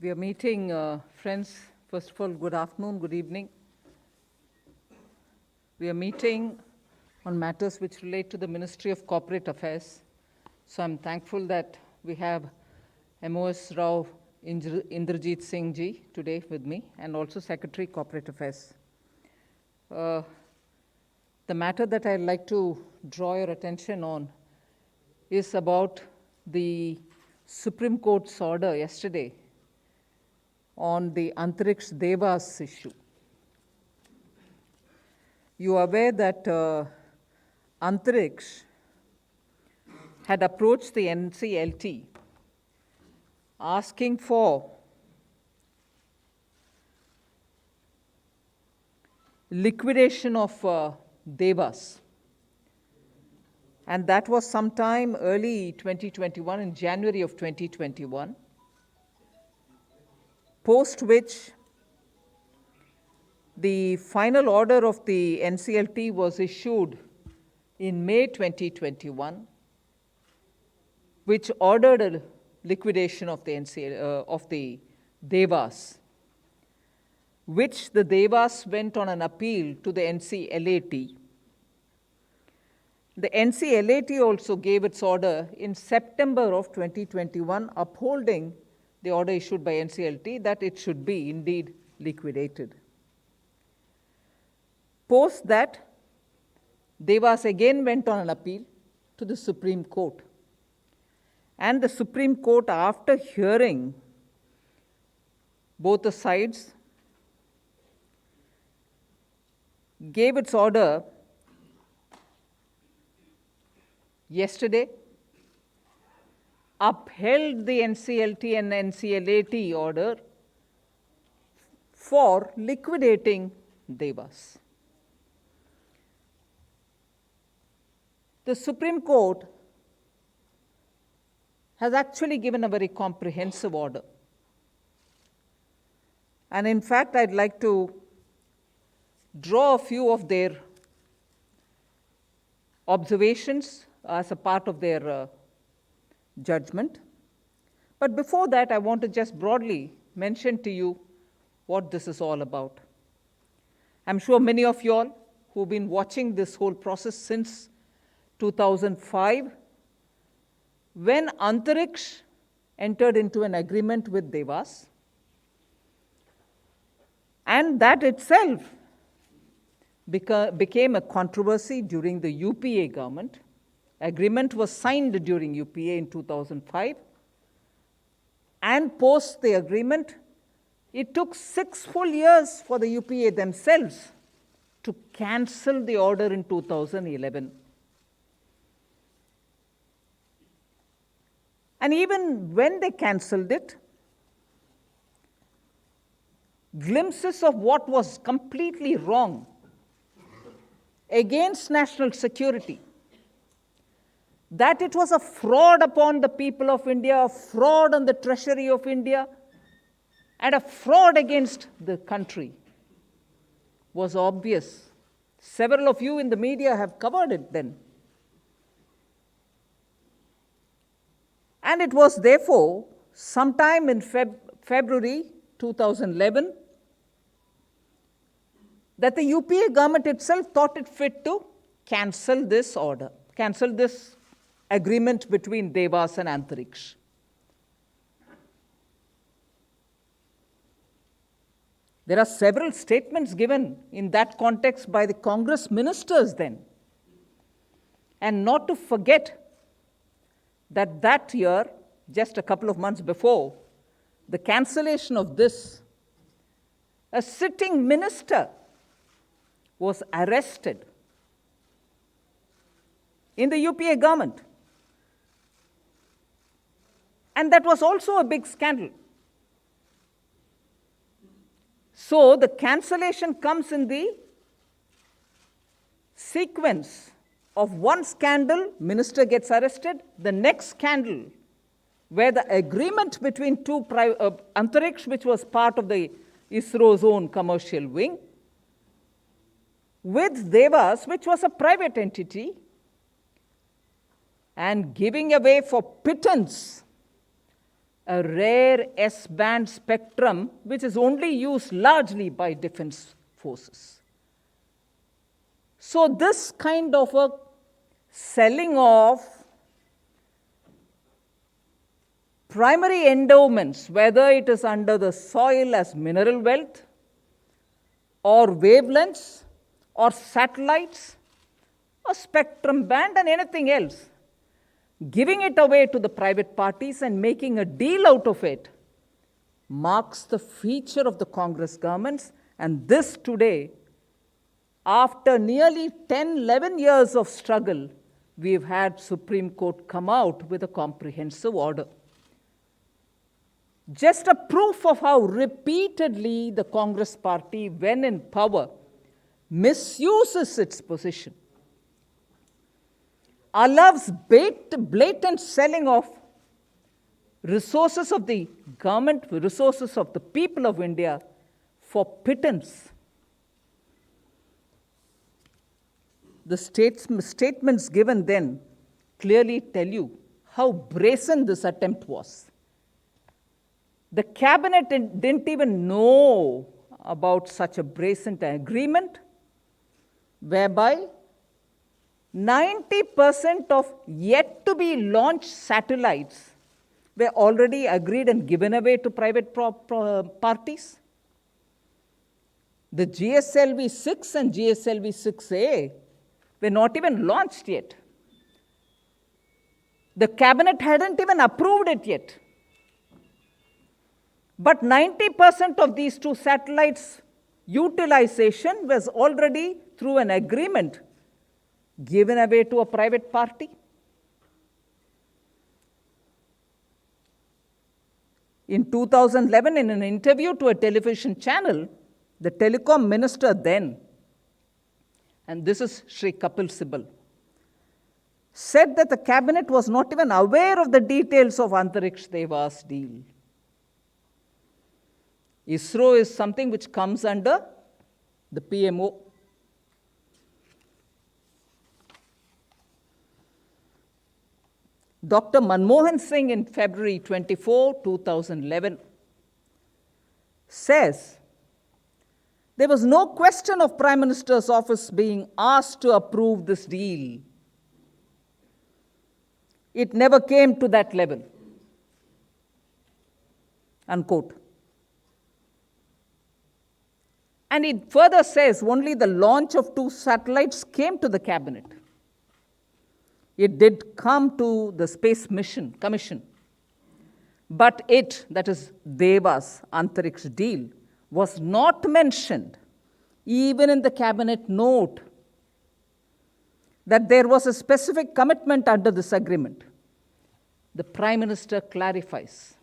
We are meeting, friends, first of all, good afternoon, good evening. We are meeting on matters which relate to the Ministry of Corporate Affairs. So I'm thankful that we have MOS Rao Indrajit Singh ji today with me, and also Secretary Corporate Affairs. The matter that I'd like to draw your attention on is about the Supreme Court's order yesterday on the Antariksh Devas issue. You are aware that Antariksh had approached the NCLT asking for liquidation of Devas. And that was sometime early 2021, in January of 2021, post which the final order of the NCLT was issued in May 2021, which ordered a liquidation of the Devas, which the Devas went on an appeal to the NCLAT. The NCLAT also gave its order in September of 2021, upholding the order issued by NCLT that it should be indeed liquidated. Post that, Devas again went on an appeal to the Supreme Court. And the Supreme Court, after hearing both the sides, gave its order yesterday, upheld the NCLT and NCLAT order for liquidating Devas. The Supreme Court has actually given a very comprehensive order. And in fact, I'd like to draw a few of their observations as a part of their judgment. But before that, I want to just broadly mention to you what this is all about. I'm sure many of you all who've been watching this whole process since 2005, when Antariksh entered into an agreement with Devas, and that itself became a controversy during the UPA government. Agreement was signed during UPA in 2005, and post the agreement, it took 6 full years for the UPA themselves to cancel the order in 2011. And even when they cancelled it, glimpses of what was completely wrong against national security, that it was a fraud upon the people of India, a fraud on the treasury of India, and a fraud against the country, was obvious. Several of you in the media have covered it then. And it was therefore sometime in February 2011 that the UPA government itself thought it fit to cancel this order, cancel this agreement between Devas and Antariksh. There are several statements given in that context by the Congress ministers then. And not to forget that year, just a couple of months before the cancellation of this, a sitting minister was arrested in the UPA government. And that was also a big scandal. So the cancellation comes in the sequence of one scandal, minister gets arrested, the next scandal, where the agreement between Antariksh, which was part of the ISRO's own commercial wing, with Devas, which was a private entity, and giving away for pittance a rare S-band spectrum which is only used largely by defense forces. So this kind of a selling of primary endowments, whether it is under the soil as mineral wealth, or wavelengths, or satellites, or spectrum band, and anything else, giving it away to the private parties and making a deal out of it, marks the feature of the Congress governments. And this today, after nearly 10, 11 years of struggle, we've had Supreme Court come out with a comprehensive order. Just a proof of how repeatedly the Congress party, when in power, misuses its position, allows blatant selling of resources of the government, resources of the people of India for pittance. The statements given then clearly tell you how brazen this attempt was. The cabinet didn't even know about such a brazen agreement, whereby 90% of yet to be launched satellites were already agreed and given away to private parties. The GSLV 6 and GSLV 6A were not even launched yet. The cabinet hadn't even approved it yet. But 90% of these two satellites' utilization was already through an agreement given away to a private party. In 2011, in an interview to a television channel, the telecom minister then, and this is Shri Kapil Sibal, said that the cabinet was not even aware of the details of Antariksh Devas deal. ISRO is something which comes under the PMO. Dr. Manmohan Singh in February 24, 2011 says, there was no question of Prime Minister's office being asked to approve this deal. It never came to that level. Unquote. And it further says only the launch of two satellites came to the cabinet. It did come to the Space Mission Commission. But it, that is Devas Antariksh deal, was not mentioned even in the cabinet note that there was a specific commitment under this agreement. The Prime Minister clarifies.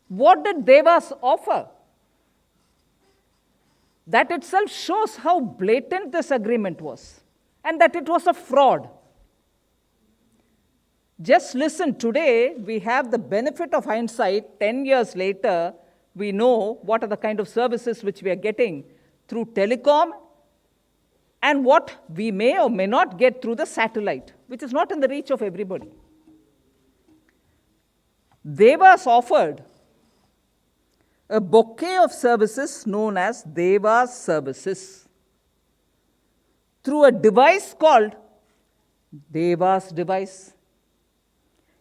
What did Devas offer? That itself shows how blatant this agreement was and that it was a fraud. Just listen, today we have the benefit of hindsight. 10 years later, we know what are the kind of services which we are getting through telecom and what we may or may not get through the satellite, which is not in the reach of everybody. Devas offered a bouquet of services known as Devas services through a device called Devas device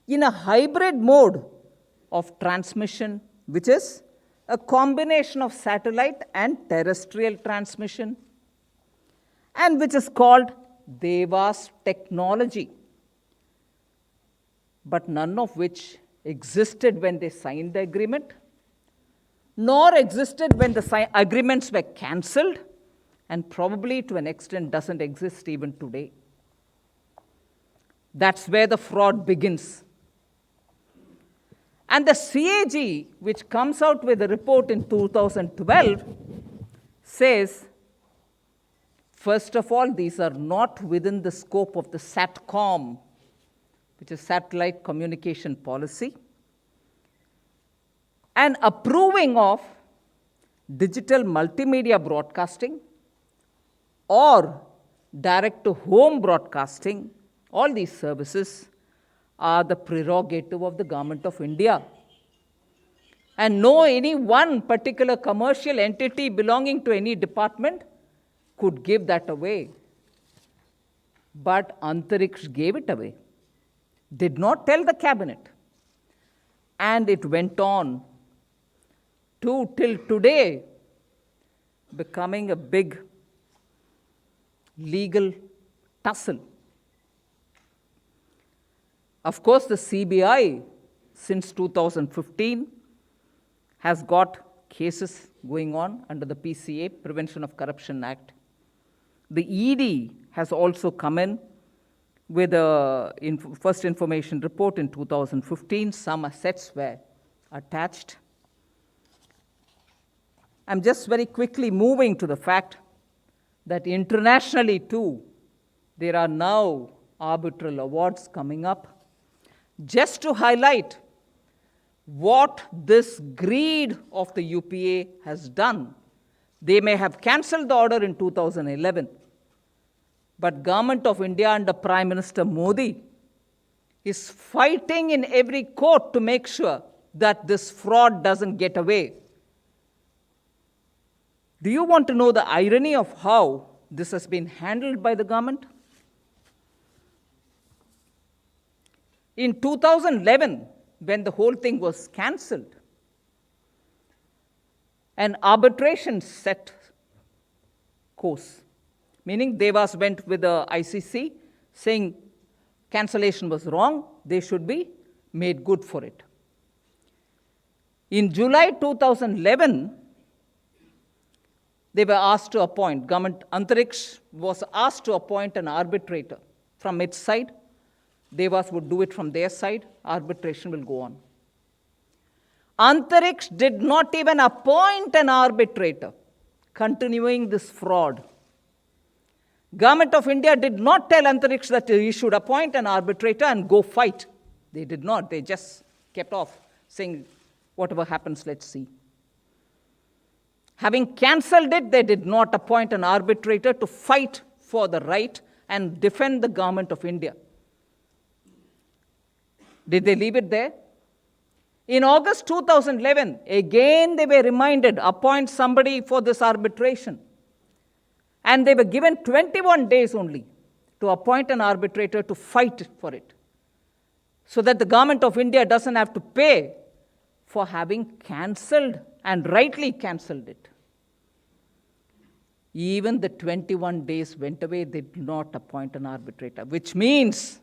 in a hybrid mode of transmission, which is a combination of satellite and terrestrial transmission, and which is called Devas technology, but none of which existed when they signed the agreement, nor existed when the agreements were cancelled, and probably to an extent doesn't exist even today. That's where the fraud begins. And the CAG, which comes out with a report in 2012, says, first of all, these are not within the scope of the SATCOM, which is Satellite Communication Policy, and approving of digital multimedia broadcasting or direct-to-home broadcasting. All these services are the prerogative of the Government of India. And no any one particular commercial entity belonging to any department could give that away. But Antariksh gave it away, did not tell the cabinet. And it went on till today, becoming a big legal tussle. Of course, the CBI, since 2015, has got cases going on under the PCA, Prevention of Corruption Act. The ED has also come in with a first information report in 2015. Some assets were attached. I'm just very quickly moving to the fact that internationally too, there are now arbitral awards coming up, just to highlight what this greed of the UPA has done. They may have cancelled the order in 2011, but Government of India under Prime Minister Modi is fighting in every court to make sure that this fraud doesn't get away. Do you want to know the irony of how this has been handled by the government? In 2011, when the whole thing was cancelled, an arbitration set course, meaning Devas went with the ICC saying cancellation was wrong, they should be made good for it. In July 2011, they were asked to appoint, Antariksh was asked to appoint an arbitrator from its side. Devas would do it from their side, arbitration will go on. Antariksh did not even appoint an arbitrator, continuing this fraud. Government of India did not tell Antariksh that he should appoint an arbitrator and go fight. They did not, they just kept off, saying, whatever happens, let's see. Having cancelled it, they did not appoint an arbitrator to fight for the right and defend the Government of India. Did they leave it there? In August 2011, again they were reminded, appoint somebody for this arbitration. And they were given 21 days only to appoint an arbitrator to fight for it, so that the Government of India doesn't have to pay for having cancelled and rightly cancelled it. Even the 21 days went away, they did not appoint an arbitrator, which means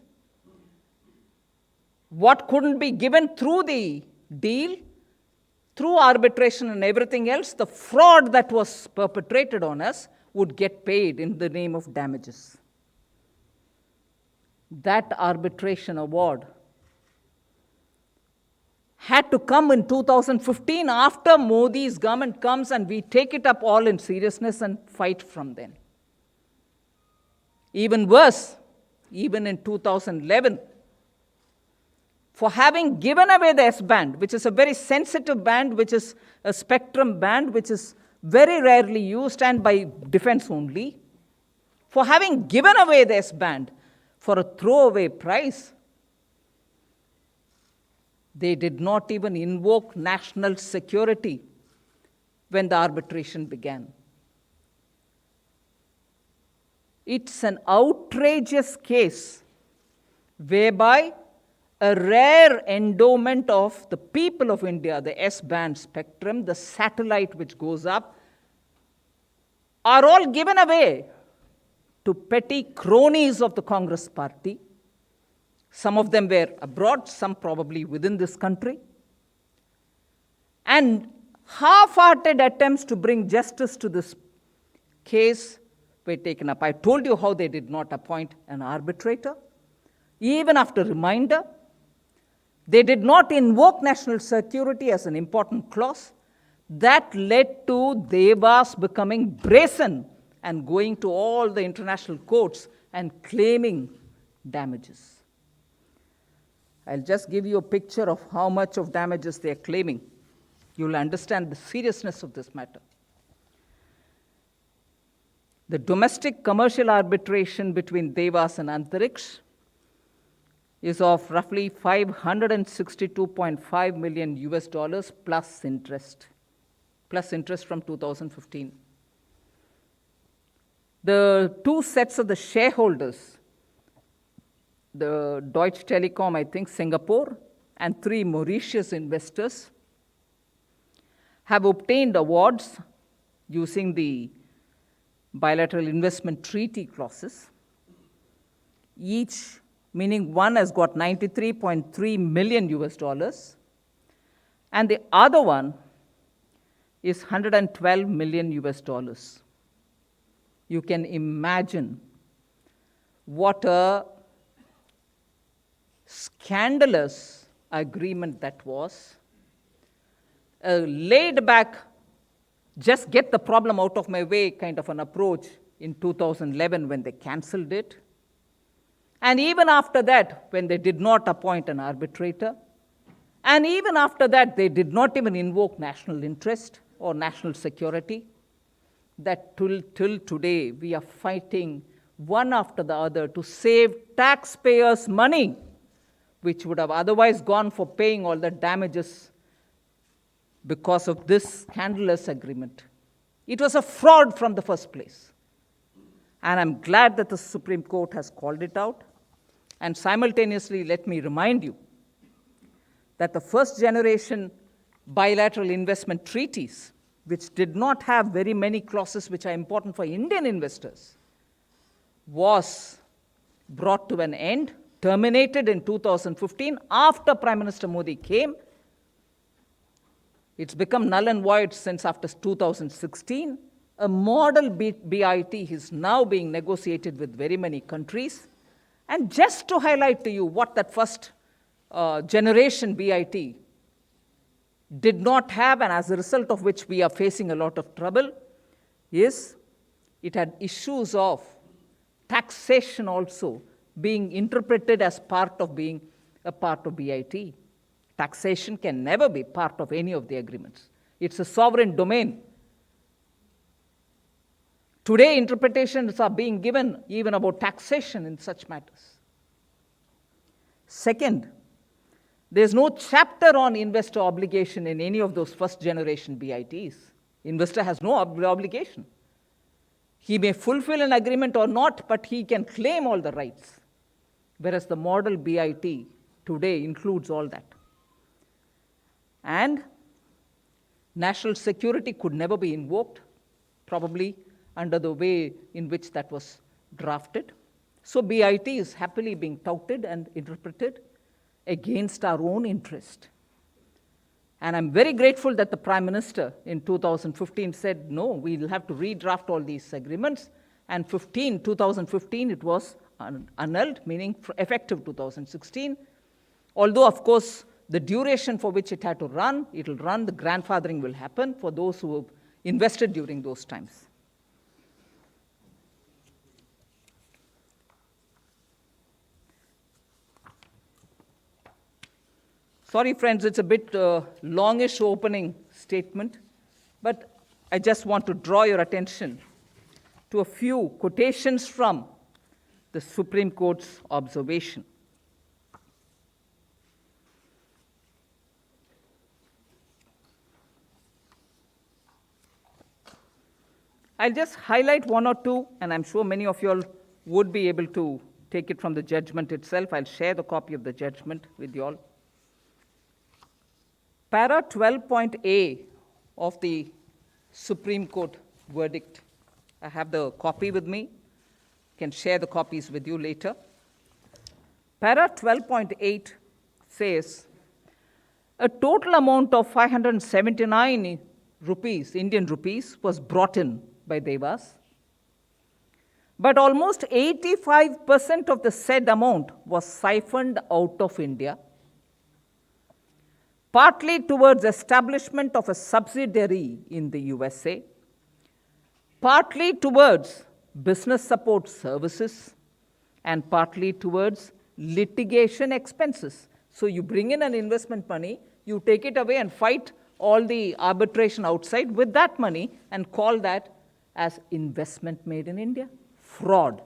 what couldn't be given through the deal, through arbitration and everything else, the fraud that was perpetrated on us would get paid in the name of damages. That arbitration award had to come in 2015 after Modi's government comes, and we take it up all in seriousness and fight from then. Even worse, even in 2011, for having given away the S-band, which is a very sensitive band, which is a spectrum band, which is very rarely used and by defense only, for having given away the S-band for a throwaway price, they did not even invoke national security when the arbitration began. It's an outrageous case whereby a rare endowment of the people of India, the S-band spectrum, the satellite which goes up, are all given away to petty cronies of the Congress party. Some of them were abroad, some probably within this country. And half-hearted attempts to bring justice to this case were taken up. I told you how they did not appoint an arbitrator. Even after reminder, they did not invoke national security as an important clause. That led to Devas becoming brazen and going to all the international courts and claiming damages. I'll just give you a picture of how much of damages they are claiming. You'll understand the seriousness of this matter. The domestic commercial arbitration between Devas and Antariksh is of roughly $562.5 million US dollars plus interest from 2015. The two sets of the shareholders, the Deutsche Telekom, I think, Singapore, and 3 Mauritius investors, have obtained awards using the bilateral investment treaty clauses. Each, meaning one has got 93.3 million US dollars, and the other one is 112 million US dollars. You can imagine what a scandalous agreement that was. A laid back, just get the problem out of my way kind of an approach in 2011 when they cancelled it. And even after that, when they did not appoint an arbitrator, and even after that, they did not even invoke national interest or national security, that till today, we are fighting one after the other to save taxpayers' money, which would have otherwise gone for paying all the damages because of this scandalous agreement. It was a fraud from the first place. And I'm glad that the Supreme Court has called it out. And simultaneously, let me remind you that the first generation bilateral investment treaties, which did not have very many clauses which are important for Indian investors, was brought to an end, terminated in 2015 after Prime Minister Modi came. It's become null and void since after 2016. A model BIT is now being negotiated with very many countries. And just to highlight to you what that first generation BIT did not have, and as a result of which we are facing a lot of trouble, is it had issues of taxation also being interpreted as part of being a part of BIT. Taxation can never be part of any of the agreements. It's a sovereign domain. Today, interpretations are being given even about taxation in such matters. Second, there's no chapter on investor obligation in any of those first generation BITs. Investor has no obligation. He may fulfill an agreement or not, but he can claim all the rights. Whereas the model BIT today includes all that. And national security could never be invoked, probably under the way in which that was drafted. So BIT is happily being touted and interpreted against our own interest. And I'm very grateful that the Prime Minister in 2015 said, no, we'll have to redraft all these agreements. And 2015, it was annulled, meaning effective 2016. Although, of course, the duration for which it had to run, it will run, the grandfathering will happen for those who have invested during those times. Sorry, friends, it's a bit longish opening statement, but I just want to draw your attention to a few quotations from the Supreme Court's observation. I'll just highlight one or two, and I'm sure many of you all would be able to take it from the judgment itself. I'll share the copy of the judgment with you all. Para 12.A of the Supreme Court verdict. I have the copy with me. Can share the copies with you later. Para 12.8 says, a total amount of 579 rupees, Indian rupees, was brought in by Devas. But almost 85% of the said amount was siphoned out of India, partly towards establishment of a subsidiary in the USA, partly towards business support services, and partly towards litigation expenses. So you bring in an investment money, you take it away and fight all the arbitration outside with that money and call that as investment made in India. Fraud.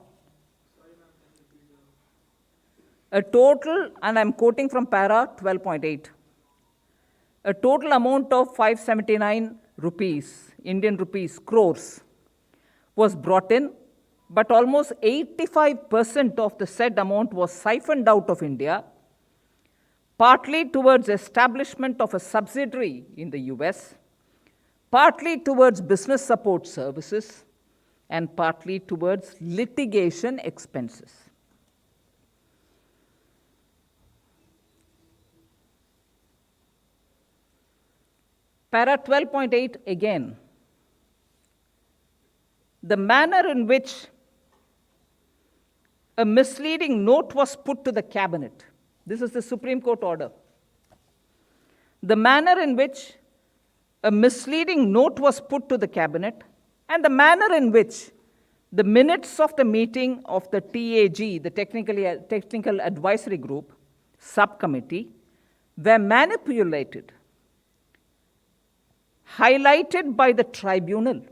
a total, and I'm quoting from para 12.8, a total amount of 579 rupees, Indian rupees, crores, was brought in, but almost 85% of the said amount was siphoned out of India, partly towards establishment of a subsidiary in the US, partly towards business support services, and partly towards litigation expenses. Para 12.8 again, the manner in which a misleading note was put to the cabinet. This is the Supreme Court order. The manner in which a misleading note was put to the cabinet and the manner in which the minutes of the meeting of the TAG, the Technical Advisory Group, subcommittee, were manipulated, highlighted by the tribunal,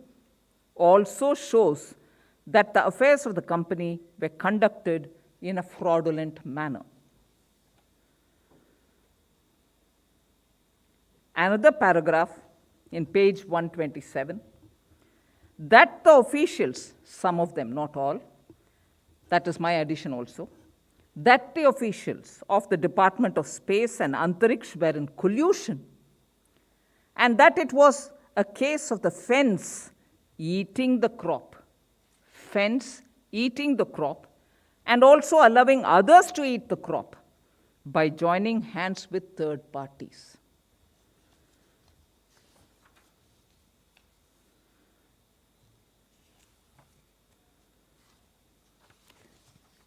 also shows that the affairs of the company were conducted in a fraudulent manner. Another paragraph in page 127, that the officials, some of them, not all, that is my addition also, that the officials of the Department of Space and Antariksh were in collusion, and that it was a case of the fence eating the crop, and also allowing others to eat the crop by joining hands with third parties.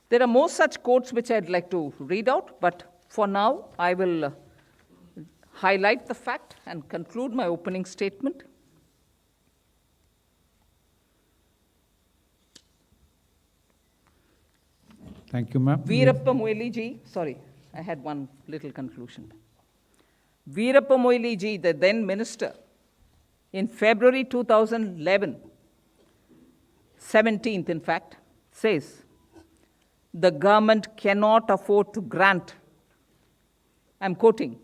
There are more such quotes which I'd like to read out, but for now I will highlight the fact and conclude my opening statement. Thank you, ma'am. Veerappa Moily ji, sorry, I had one little conclusion. Veerappa Moily ji, the then minister, in February 2011, 17th in fact, says, the government cannot afford to grant, I'm quoting,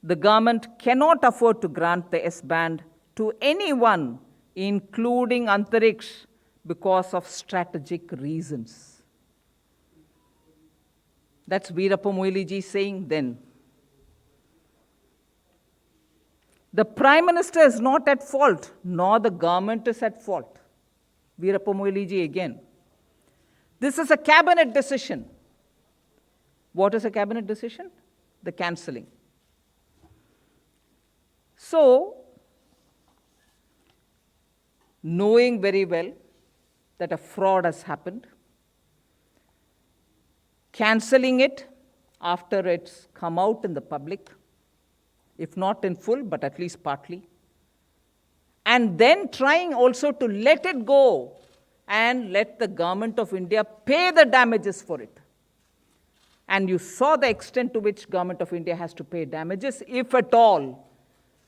the government cannot afford to grant the S-band to anyone, including Antariksh, because of strategic reasons. That's Veerappa Moily ji saying then. The Prime Minister is not at fault, nor the government is at fault. Veerappa Moily ji again. This is a cabinet decision. What is a cabinet decision? The cancelling. So, knowing very well that a fraud has happened, cancelling it after it's come out in the public, if not in full, but at least partly, and then trying also to let it go and let the government of India pay the damages for it. And you saw the extent to which government of India has to pay damages, if at all.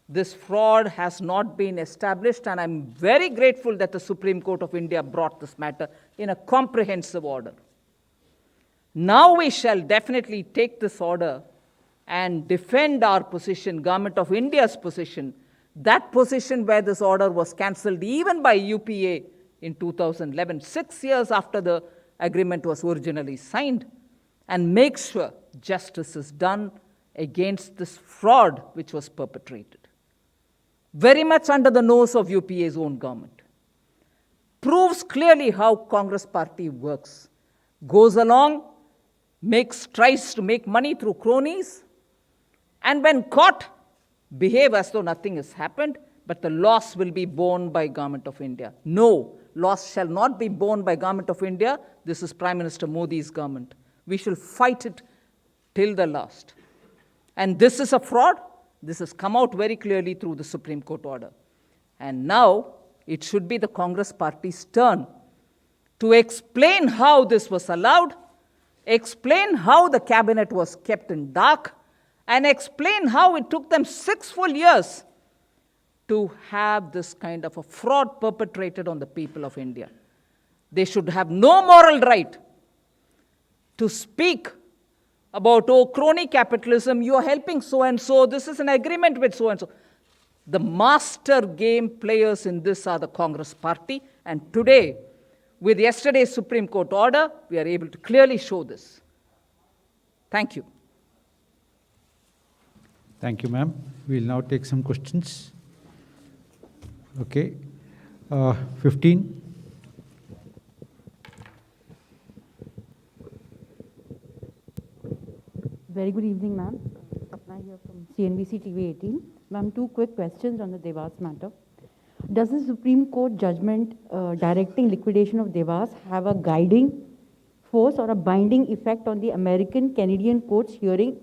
This fraud has not been established, and I'm very grateful that the Supreme Court of India brought this matter in a comprehensive order. Now we shall definitely take this order and defend our position, Government of India's position, that position where this order was cancelled even by UPA in 2011, 6 years after the agreement was originally signed, and make sure justice is done against this fraud which was perpetrated. Very much under the nose of UPA's own government. Proves clearly how Congress party works. Goes along, tries to make money through cronies, and when caught, behave as though nothing has happened, but the loss will be borne by Government of India. No, loss shall not be borne by Government of India. This is Prime Minister Modi's government. We shall fight it till the last. And this is a fraud. This has come out very clearly through the Supreme Court order. And now it should be the Congress party's turn to explain how this was allowed, explain how the cabinet was kept in dark, and explain how it took them 6 full years to have this kind of a fraud perpetrated on the people of India. They should have no moral right to speak about, oh, crony capitalism, you're helping so-and-so, this is an agreement with so-and-so. The master game players in this are the Congress party, and today, with yesterday's Supreme Court order, we are able to clearly show this. Thank you. Thank you, ma'am. We'll now take some questions. Okay. 15. Very good evening, ma'am. Sapna here from CNBC TV 18. Ma'am, two quick questions on the Devas matter. Does the Supreme Court judgment directing liquidation of Devas have a guiding force or a binding effect on the American Canadian courts hearing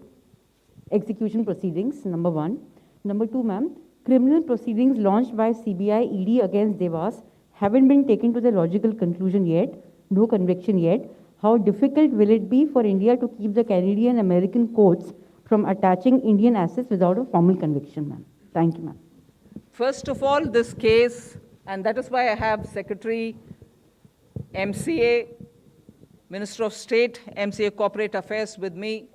execution proceedings? Number one. Number two, ma'am, criminal proceedings launched by CBI ED against Devas haven't been taken to the logical conclusion yet, no conviction yet. How difficult will it be for India to keep the Canadian American courts from attaching Indian assets without a formal conviction, ma'am? Thank you, ma'am. First of all, this case, and that is why I have Secretary, MCA, Minister of State, MCA Corporate Affairs with me.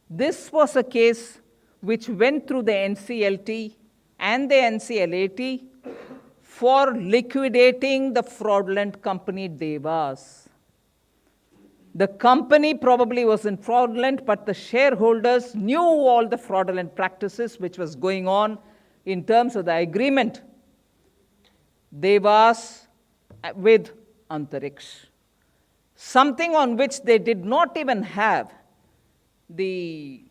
This was a case which went through the NCLT and the NCLAT for liquidating the fraudulent company Devas. The company probably wasn't fraudulent, but the shareholders knew all the fraudulent practices which was going on in terms of the agreement Devas with Antariksh. Something on which they did not even have the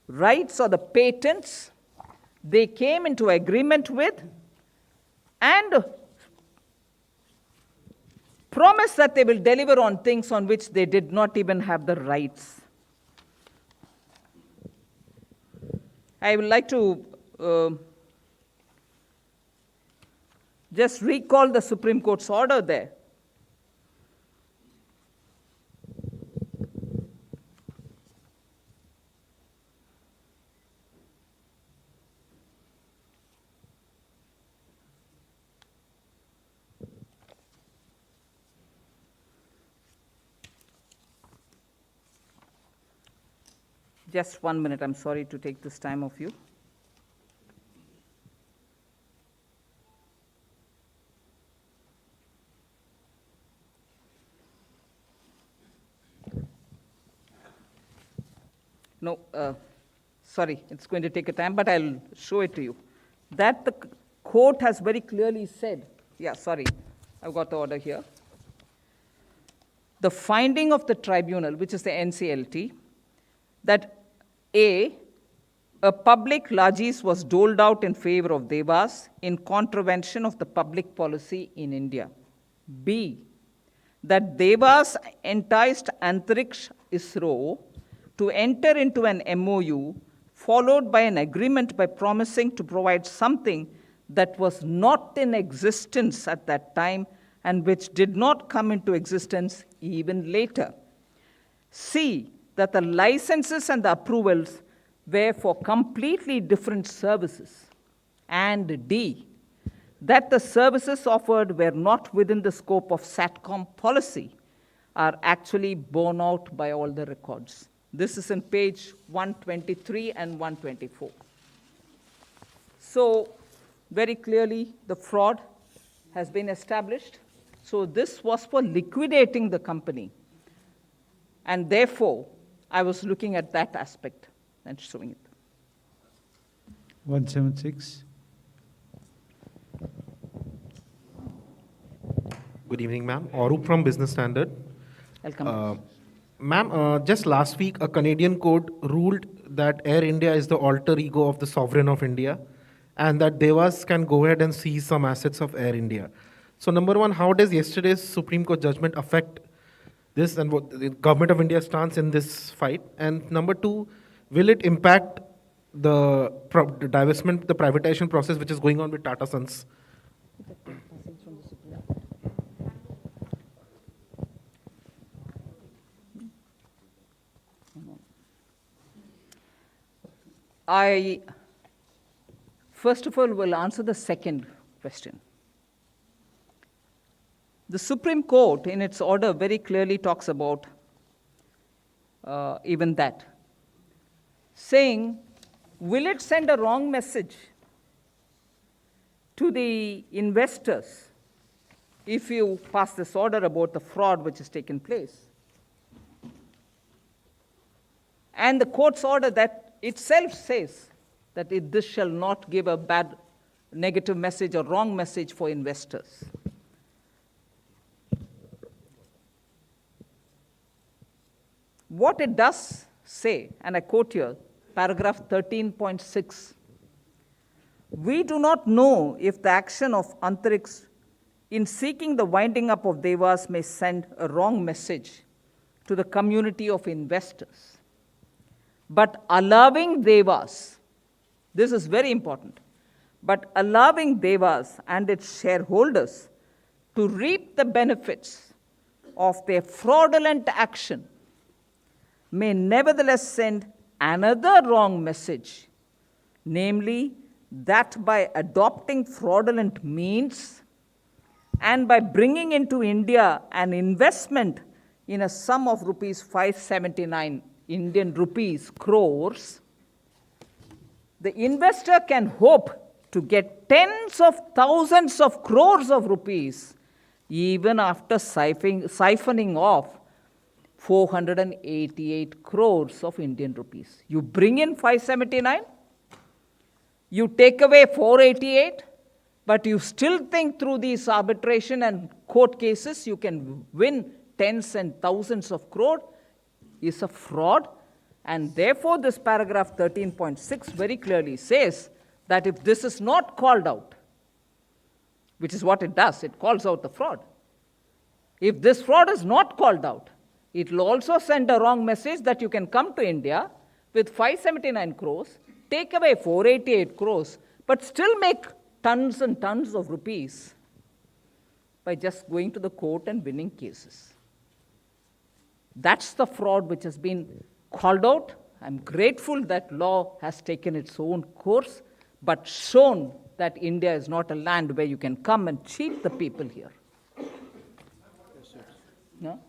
rights or the patents, they came into agreement with and promised that they will deliver on things on which they did not even have the rights. I would like to just recall the Supreme Court's order there. Just 1 minute, I'm sorry to take this time of you. No, sorry, it's going to take a time, but I'll show it to you. That the court has very clearly said, yeah, sorry, I've got the order here. The finding of the tribunal, which is the NCLT, that A, a public largesse was doled out in favor of Devas in contravention of the public policy in India. B, that Devas enticed Antariksh ISRO to enter into an MOU followed by an agreement by promising to provide something that was not in existence at that time and which did not come into existence even later. C, that the licenses and the approvals were for completely different services. And D, that the services offered were not within the scope of SATCOM policy are actually borne out by all the records. This is in page 123 and 124. So very clearly the fraud has been established. So this was for liquidating the company. And therefore, I was looking at that aspect and showing it. 176. Good evening, ma'am. Arup from Business Standard. Welcome. Ma'am, just last week, a Canadian court ruled that Air India is the alter ego of the sovereign of India and that Devas can go ahead and seize some assets of Air India. So number one, how does yesterday's Supreme Court judgment affect this and what the government of India stance in this fight? And number two, will it impact the divestment, the privatization process which is going on with Tata Sons? I, first of all, will answer the second question. The Supreme Court, in its order, very clearly talks about even that, saying, will it send a wrong message to the investors if you pass this order about the fraud which has taken place? And the court's order that itself says that this shall not give a bad, negative message or wrong message for investors. What it does say, and I quote here, paragraph 13.6, we do not know if the action of Antariksh in seeking the winding up of Devas may send a wrong message to the community of investors. But allowing Devas, this is very important, but allowing Devas and its shareholders to reap the benefits of their fraudulent action may nevertheless send another wrong message, namely that by adopting fraudulent means and by bringing into India an investment in a sum of rupees 579 Indian rupees crores, the investor can hope to get tens of thousands of crores of rupees even after siphoning off 488 crores of Indian rupees. You bring in 579, you take away 488, but you still think through these arbitration and court cases you can win tens and thousands of crores, is a fraud. And therefore, this paragraph 13.6 very clearly says that if this is not called out, which is what it does, it calls out the fraud. If this fraud is not called out, it will also send a wrong message that you can come to India with 579 crores, take away 488 crores, but still make tons and tons of rupees by just going to the court and winning cases. That's the fraud which has been called out. I'm grateful that law has taken its own course, but shown that India is not a land where you can come and cheat the people here. No?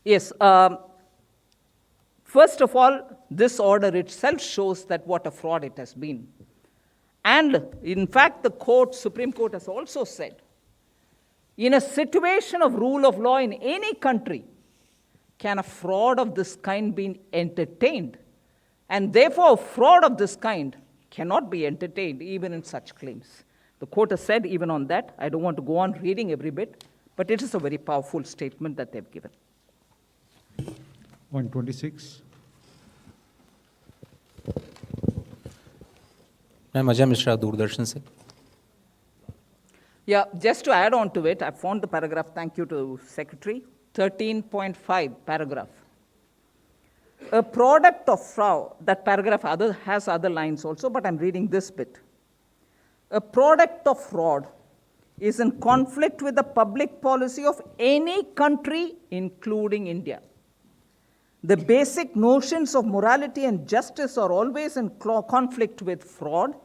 Yes. First of all, this order itself shows that what a fraud it has been. And in fact, the Supreme Court has also said, in a situation of rule of law in any country, can a fraud of this kind be entertained? And therefore, a fraud of this kind cannot be entertained even in such claims. The court has said even on that. I don't want to go on reading every bit, but it is a very powerful statement that they've given. 126. Ma'am, Ajay Mishra, Doordarshan se. Yeah, just to add on to it, I found the paragraph, thank you to Secretary, 13.5 paragraph. A product of fraud, that paragraph has other lines also, but I'm reading this bit. A product of fraud is in conflict with the public policy of any country, including India. The basic notions of morality and justice are always in conflict with fraud,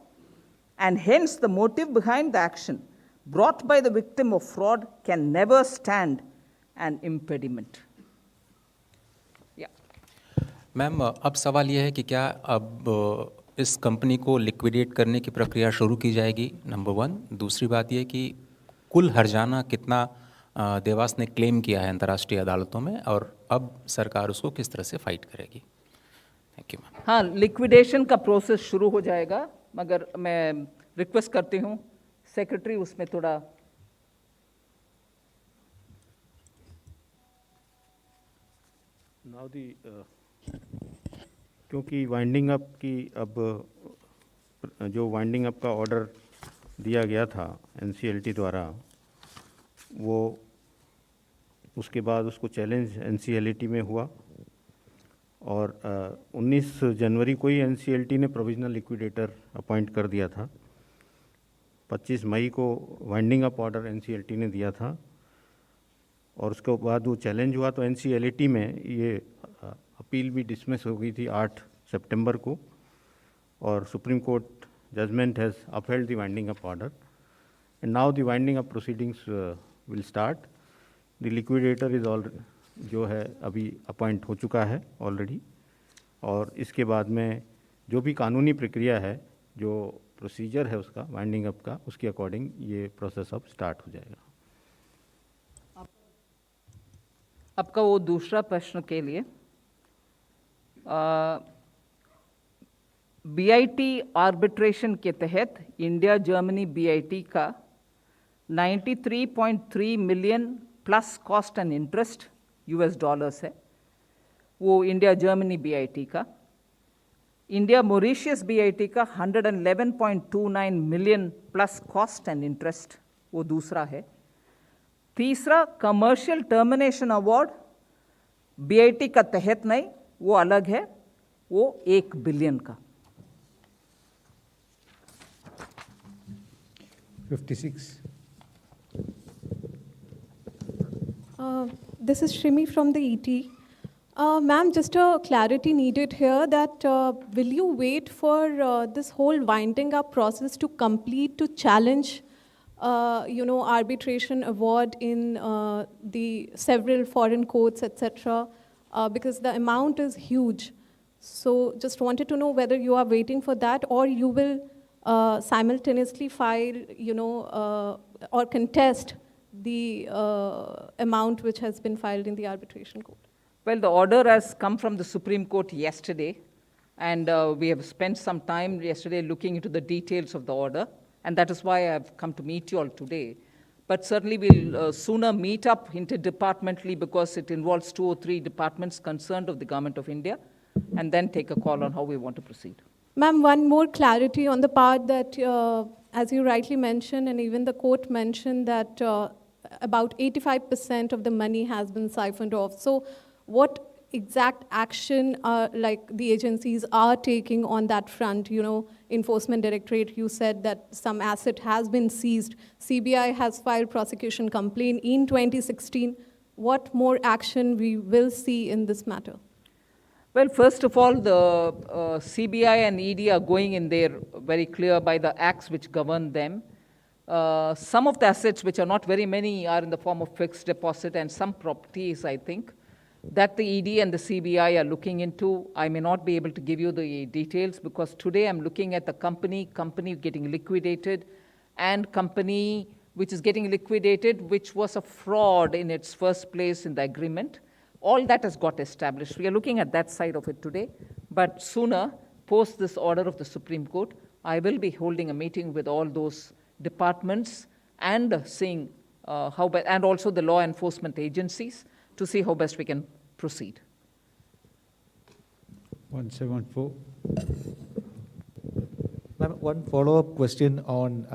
and hence the motive behind the action brought by the victim of fraud can never stand an impediment. Yeah. Ma'am, अब सवाल यह है कि क्या अब इस company को liquidate करने की प्रक्रिया शुरू की जाएगी, नंबर 1. दूसरी बात यह कि कुल हर्जाना कितना देवास ने क्लेम किया है अंतर्राष्ट्रीय अदालतों में, और अब सरकार उसको किस तरह से फाइट करेगी? Thank you ma'am. हाँ, लिक्विडेशन का प्रोसेस शुरू हो जाएगा, मगर मैं रिक्वेस्ट करती हूँ सेक्रेटरी उसमें थोड़ा नाउ दी क्योंकि वाइंडिंग अप की अब जो वाइंडिंग अप का ऑर्डर दिया गया था एनसीएलटी द्वारा, वो उसके बाद उसको चैलेंज एनसीएलटी में हुआ, और 19 जनवरी को ही एनसीएलटी ने प्रोविजनल लिक्विडेटर अपॉइंट कर दिया था. 25 मई को वाइंडिंग अप ऑर्डर एनसीएलटी ने दिया था, और उसके बाद वो चैलेंज हुआ तो एनसीएलटी में ये अपील भी डिसमिस हो गई थी 8 सितंबर को, और supreme court judgment has upheld the winding up order, and now the winding up proceedings will start. The liquidator is जो है अभी अपॉइंट हो चुका है ऑलरेडी, और इसके बाद में जो भी कानूनी प्रक्रिया है, जो प्रोसीजर है उसका वाइंडिंग अप का, उसके अकॉर्डिंग ये प्रोसेस अब स्टार्ट हो जाएगा। आपका वो दूसरा प्रश्न के लिए बीआईटी आर्बिट्रेशन के तहत इंडिया जर्मनी बीआईटी का 93.3 million plus cost and interest US dollars है, वो इंडिया जर्मनी बीआईटी का। इंडिया मॉरिशियस बीआईटी का 111.29 million plus cost and interest, वो दूसरा है। तीसरा कमर्शियल टर्मिनेशन अवार्ड बीआईटी का तहत नहीं, वो अलग है, वो 1 बिलियन का। 56. This is Shrimi from the ET. Ma'am, just a clarity needed here that will you wait for this whole winding up process to complete to challenge, arbitration award in the several foreign courts, etc., because the amount is huge. So just wanted to know whether you are waiting for that or you will simultaneously file, or contest the amount which has been filed in the arbitration court. Well, the order has come from the Supreme Court yesterday, and we have spent some time yesterday looking into the details of the order, and that is why I have come to meet you all today. But certainly we'll sooner meet up interdepartmentally because it involves 2 or 3 departments concerned of the Government of India, and then take a call on how we want to proceed. Ma'am, one more clarity on the part that, as you rightly mentioned, and even the court mentioned that about 85% of the money has been siphoned off. So what exact action the agencies are taking on that front? Enforcement Directorate, you said that some asset has been seized. CBI has filed prosecution complaint in 2016. What more action we will see in this matter? Well, first of all, the CBI and ED are going in there very clear by the acts which govern them. Some of the assets, which are not very many, are in the form of fixed deposit, and some properties, I think, that the ED and the CBI are looking into. I may not be able to give you the details because today I'm looking at the company getting liquidated, and company which is getting liquidated, which was a fraud in its first place in the agreement. All that has got established. We are looking at that side of it today, but sooner, post this order of the Supreme Court, I will be holding a meeting with all those departments and seeing and also the law enforcement agencies to see how best we can proceed. 174. Ma'am, one follow-up question on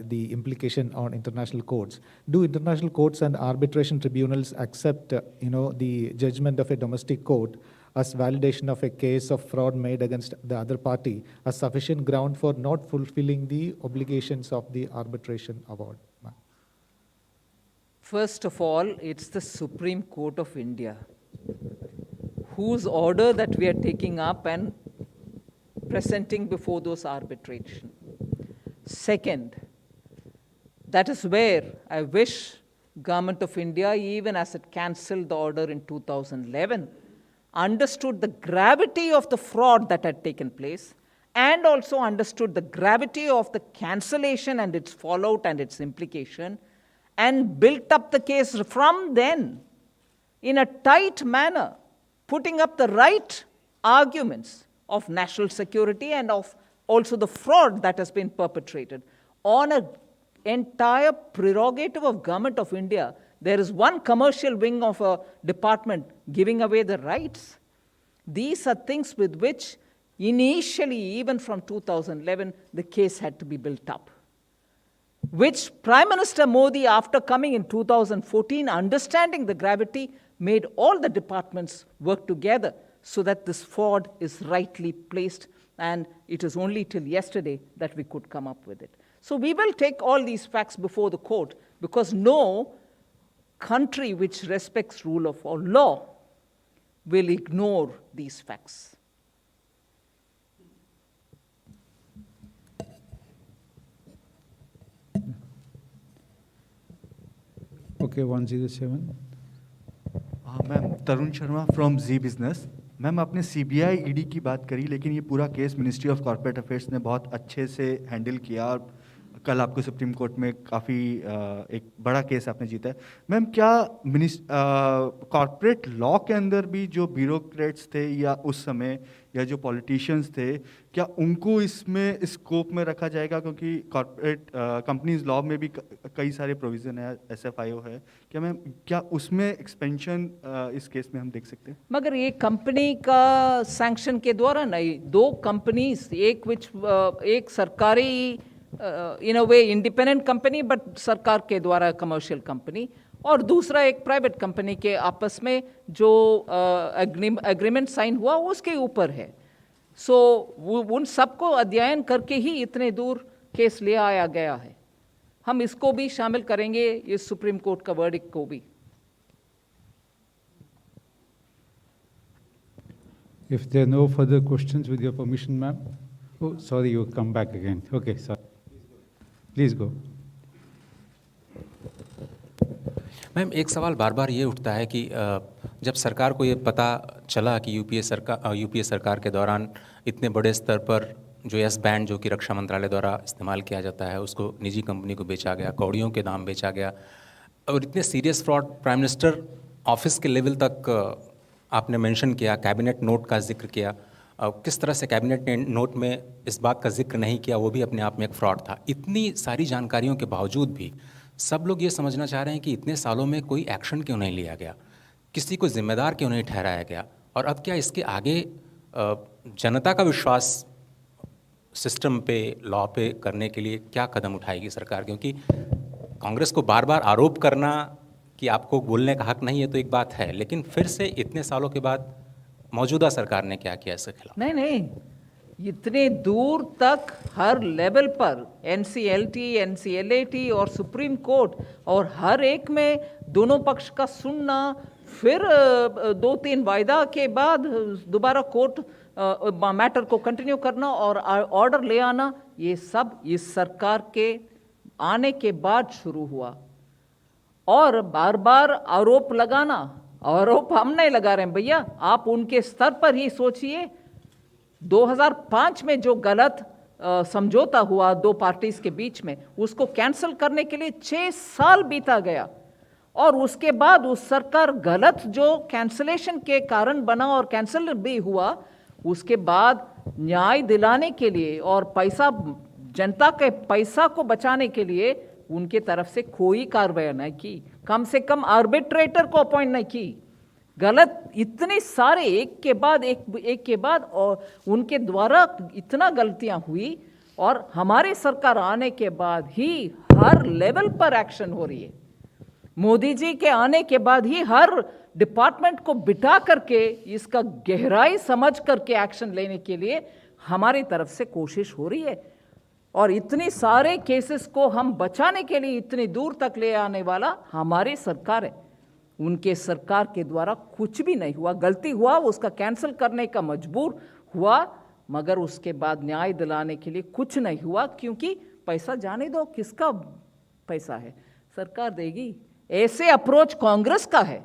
the implication on international courts. Do international courts and arbitration tribunals accept, the judgment of a domestic court as validation of a case of fraud made against the other party as sufficient ground for not fulfilling the obligations of the arbitration award? Ma'am. First of all, it's the Supreme Court of India whose order that we are taking up and presenting before those arbitration. Second, that is where I wish Government of India, even as it cancelled the order in 2011, understood the gravity of the fraud that had taken place and also understood the gravity of the cancellation and its fallout and its implication, and built up the case from then in a tight manner, putting up the right arguments of national security and of also the fraud that has been perpetrated on an entire prerogative of Government of India. There is one commercial wing of a department giving away the rights. These are things with which initially, even from 2011, the case had to be built up, which Prime Minister Modi, after coming in 2014, understanding the gravity, made all the departments work together so that this fraud is rightly placed, and it is only till yesterday that we could come up with it. So we will take all these facts before the court, because no country which respects rule of law will ignore these facts. Okay, 107. Ma'am Tarun Sharma from Zee business. Ma'am आपने CBI ED की बात करी, लेकिन ये पूरा case ministry of corporate affairs ने बहुत अच्छे से हैंडल किया और कल आपको सुप्रीम कोर्ट में काफ़ी एक बड़ा केस आपने जीता है। मैम क्या कॉर्पोरेट लॉ के अंदर भी जो ब्यूरोक्रेट्स थे या उस समय या जो पॉलिटिशियंस थे, क्या उनको इसमें स्कोप में रखा जाएगा? क्योंकि कॉर्पोरेट कंपनीज लॉ में भी कई सारे प्रोविज़न है, एसएफआईओ है, क्या मैम क्या उसमें एक्सपेंशन इस केस में हम देख सकते हैं? मगर ये कंपनी का सैंक्शन के द्वारा नहीं, दो कंपनीज, एक सरकारी इन अ वे इंडिपेंडेंट कंपनी बट सरकार के द्वारा कमर्शियल कंपनी, और दूसरा एक प्राइवेट कंपनी के आपस में जो एग्रीमेंट साइन हुआ उसके ऊपर है। सो उन सबको अध्ययन करके ही इतने दूर केस ले आया गया है। हम इसको भी शामिल करेंगे इस सुप्रीम कोर्ट का वर्डिक्ट को भी। If there are no further questions, with your permission, ma'am. Oh, sorry, you come back again. Okay, sorry. Please go. Ma'am एक सवाल बार बार ये उठता है कि जब सरकार को ये पता चला कि यूपीए सरकार के दौरान इतने बड़े स्तर पर जो एस बैंड जो कि रक्षा मंत्रालय द्वारा इस्तेमाल किया जाता है उसको निजी कंपनी को बेचा गया, कौड़ियों के दाम बेचा गया, और इतने serious fraud prime minister office के लेवल तक आपने मेंशन किया, कैबिनेट नोट का जिक्र किया, किस तरह से कैबिनेट नोट में इस बात का जिक्र नहीं किया, वो भी अपने आप में एक फ्रॉड था। इतनी सारी जानकारियों के बावजूद भी सब लोग ये समझना चाह रहे हैं कि इतने सालों में कोई एक्शन क्यों नहीं लिया गया, किसी को जिम्मेदार क्यों नहीं ठहराया गया, और अब क्या इसके आगे जनता का विश्वास सिस्टम पे, लॉ पे करने के लिए क्या कदम उठाएगी सरकार? क्योंकि कांग्रेस को बार बार आरोप करना कि आपको बोलने का हक नहीं है तो एक बात है, लेकिन फिर से इतने सालों के बाद मौजूदा सरकार ने क्या किया इसके खिलाफ? नहीं, इतने दूर तक हर लेवल पर एनसीएलटी, एनसीएलएटी और सुप्रीम कोर्ट, और हर एक में दोनों पक्ष का सुनना, फिर 2-3 वायदा के बाद दोबारा कोर्ट मैटर को कंटिन्यू करना और ऑर्डर ले आना, ये सब इस सरकार के आने के बाद शुरू हुआ। और बार बार आरोप लगाना, आरोप हम नहीं लगा रहे हैं भैया, आप उनके स्तर पर ही सोचिए। 2005 में जो गलत समझौता हुआ दो पार्टीज के बीच में, उसको कैंसिल करने के लिए 6 साल बीता गया, और उसके बाद उस सरकार गलत जो कैंसिलेशन के कारण बना और कैंसिल भी हुआ, उसके बाद न्याय दिलाने के लिए और पैसा, जनता के पैसा को बचाने के लिए उनके तरफ से कोई कार्रवाई नहीं की, कम से कम आर्बिट्रेटर को अपॉइंट नहीं की। गलत इतने सारे एक के बाद और उनके द्वारा इतना गलतियां हुई, और हमारे सरकार आने के बाद ही हर लेवल पर एक्शन हो रही है। मोदी जी के आने के बाद ही हर डिपार्टमेंट को बिठा करके इसका गहराई समझ करके एक्शन लेने के लिए हमारी तरफ से कोशिश हो रही है, और इतने सारे केसेस को हम बचाने के लिए इतनी दूर तक ले आने वाला हमारी सरकार है। उनके सरकार के द्वारा कुछ भी नहीं हुआ, गलती हुआ उसका कैंसिल करने का मजबूर हुआ, मगर उसके बाद न्याय दिलाने के लिए कुछ नहीं हुआ, क्योंकि पैसा जाने दो, किसका पैसा है, सरकार देगी। ऐसे अप्रोच कांग्रेस का है,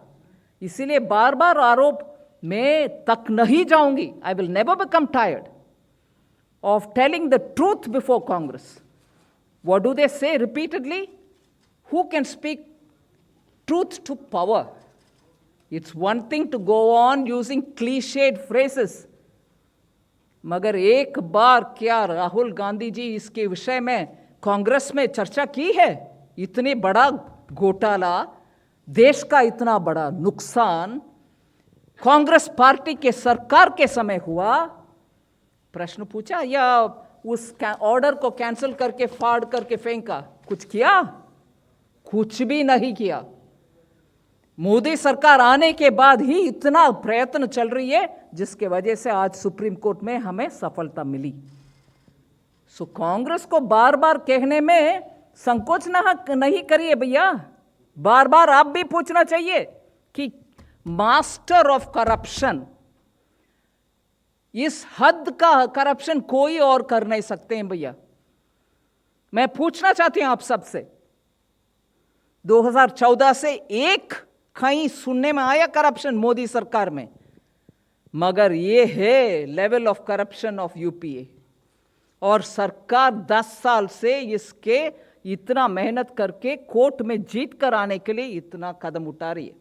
इसीलिए बार बार आरोप में तक नहीं जाऊंगी। I will never become tired of telling the truth before Congress. What do they say repeatedly? Who can speak truth to power? It's one thing to go on using cliched phrases. मगर एक बार क्या राहुल गांधी जी इसके विषय में कांग्रेस में चर्चा की है? इतने बड़ा घोटाला, देश का इतना बड़ा नुकसान कांग्रेस पार्टी के सरकार के समय हुआ, प्रश्न पूछा या उस ऑर्डर को कैंसिल करके फाड़ करके फेंका? कुछ किया? कुछ भी नहीं किया। मोदी सरकार आने के बाद ही इतना प्रयत्न चल रही है, जिसके वजह से आज सुप्रीम कोर्ट में हमें सफलता मिली। सो कांग्रेस को बार बार कहने में संकोच नहीं करिए भैया, बार बार आप भी पूछना चाहिए कि मास्टर ऑफ करप्शन, इस हद का करप्शन कोई और कर नहीं सकते हैं भैया। मैं पूछना चाहती हूं आप सबसे, 2014 से एक कहीं सुनने में आया करप्शन मोदी सरकार में? मगर ये है level of corruption of UPA, और सरकार 10 साल से इसके इतना मेहनत करके कोर्ट में जीत कर आने के लिए इतना कदम उठा रही है.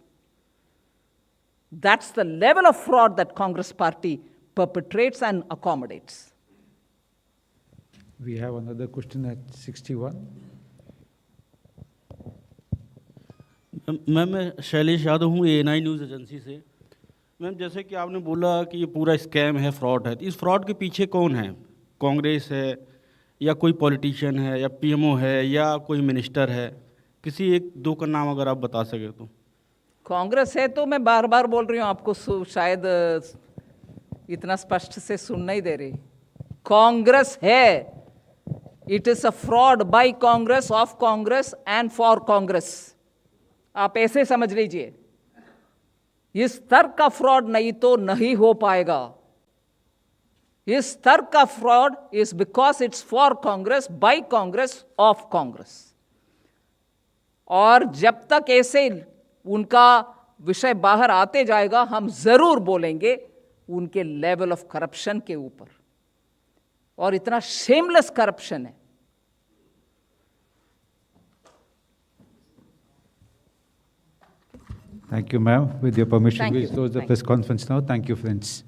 That's the level of fraud that Congress party perpetrates and accommodates. We have another question at 61. Ma'am मैं शैलेश यादव हूँ ANI न्यूज़ एजेंसी से. मैम जैसे कि आपने बोला कि ये पूरा स्कैम है, फ्रॉड है, तो इस फ्रॉड के पीछे कौन है? कांग्रेस है या कोई पॉलिटिशियन है या PMO है या कोई मिनिस्टर है? किसी एक दो का नाम अगर आप बता सके तो. कांग्रेस है तो मैं बार बार बोल रही हूँ, आपको शायद इतना स्पष्ट से सुन नहीं दे रही. कांग्रेस है. It is a fraud bye Congress, of Congress and for Congress. आप ऐसे समझ लीजिए. इस स्तर का फ्रॉड नहीं तो नहीं हो पाएगा. इस स्तर का fraud is because it's for Congress, by Congress, of Congress. और जब तक ऐसे उनका विषय बाहर आते जाएगा, हम जरूर बोलेंगे उनके लेवल ऑफ करप्शन के ऊपर. और इतना शेमलेस करप्शन है. Thank you, ma'am. With your permission, Thank we'll you. close the Thank press conference now. Thank you, friends.